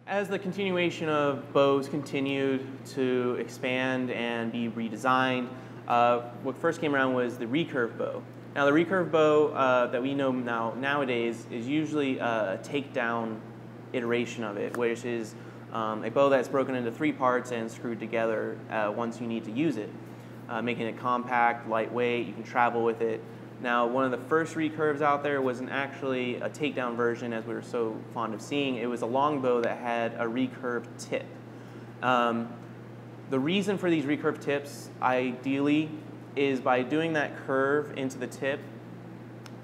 As the continuation of bows continued to expand and be redesigned, what first came around was the recurve bow. Now the recurve bow that we know nowadays is usually a takedown iteration of it, which is a bow that's broken into 3 parts and screwed together once you need to use it, making it compact, lightweight, you can travel with it. Now, one of the first recurves out there wasn't actually a takedown version, as we were so fond of seeing. It was a longbow that had a recurve tip. The reason for these recurve tips, ideally, is by doing that curve into the tip,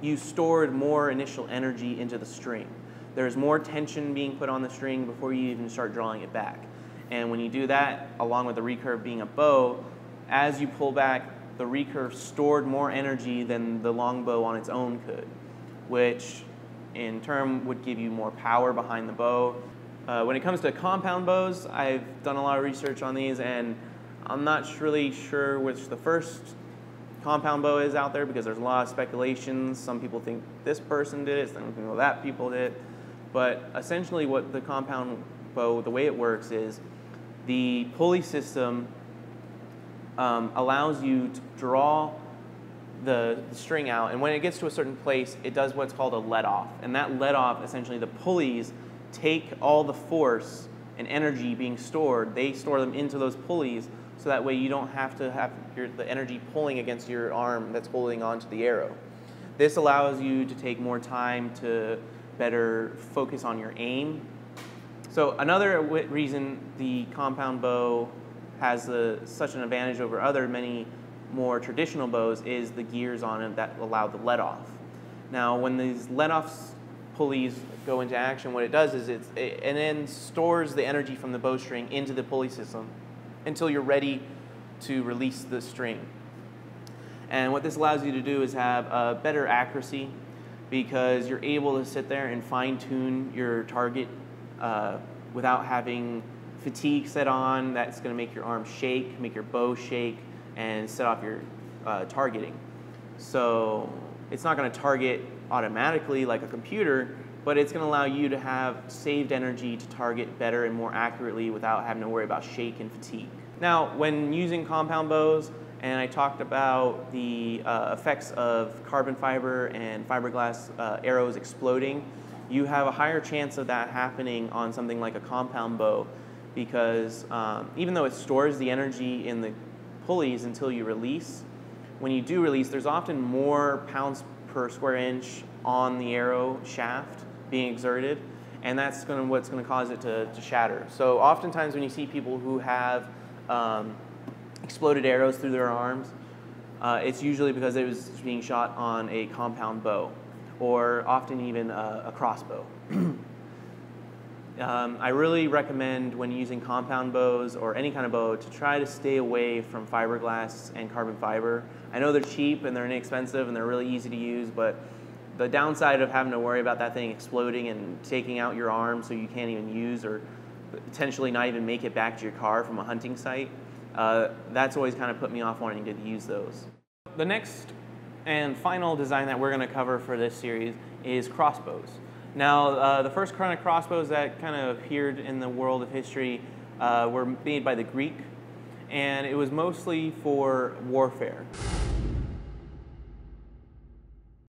you stored more initial energy into the string. There's more tension being put on the string before you even start drawing it back. And when you do that, along with the recurve being a bow, as you pull back, the recurve stored more energy than the longbow on its own could, which in turn would give you more power behind the bow. When it comes to compound bows, I've done a lot of research on these, and I'm not really sure which the first compound bow is out there because there's a lot of speculations. Some people think this person did it, some people that people did it. But essentially what the compound bow, the way it works is the pulley system allows you to draw the string out, and when it gets to a certain place, it does what's called a let-off. And that let-off, essentially the pulleys take all the force and energy being stored, they store them into those pulleys, so that way you don't have to have the energy pulling against your arm that's holding onto the arrow. This allows you to take more time to better focus on your aim. So another reason the compound bow has such an advantage over many more traditional bows is the gears on it that allow the let-off. Now, when these let-off pulleys go into action, what it does is it then stores the energy from the bowstring into the pulley system until you're ready to release the string. And what this allows you to do is have better accuracy because you're able to sit there and fine-tune your target without having fatigue set on. That's going to make your arm shake, make your bow shake, and set off your targeting. So it's not going to target automatically like a computer, but it's going to allow you to have saved energy to target better and more accurately without having to worry about shake and fatigue. Now, when using compound bows, and I talked about the effects of carbon fiber and fiberglass arrows exploding, you have a higher chance of that happening on something like a compound bow because even though it stores the energy in the pulleys until you release, when you do release, there's often more pounds per square inch on the arrow shaft being exerted, and that's what's going to cause it to shatter. So oftentimes when you see people who have exploded arrows through their arms, it's usually because it was being shot on a compound bow, or often even a crossbow. I really recommend when using compound bows or any kind of bow to try to stay away from fiberglass and carbon fiber. I know they're cheap and they're inexpensive and they're really easy to use, but the downside of having to worry about that thing exploding and taking out your arm so you can't even use or potentially not even make it back to your car from a hunting site, that's always kind of put me off wanting to use those. The next and final design that we're going to cover for this series is crossbows. Now, the first kind of crossbows that kind of appeared in the world of history were made by the Greek, and it was mostly for warfare.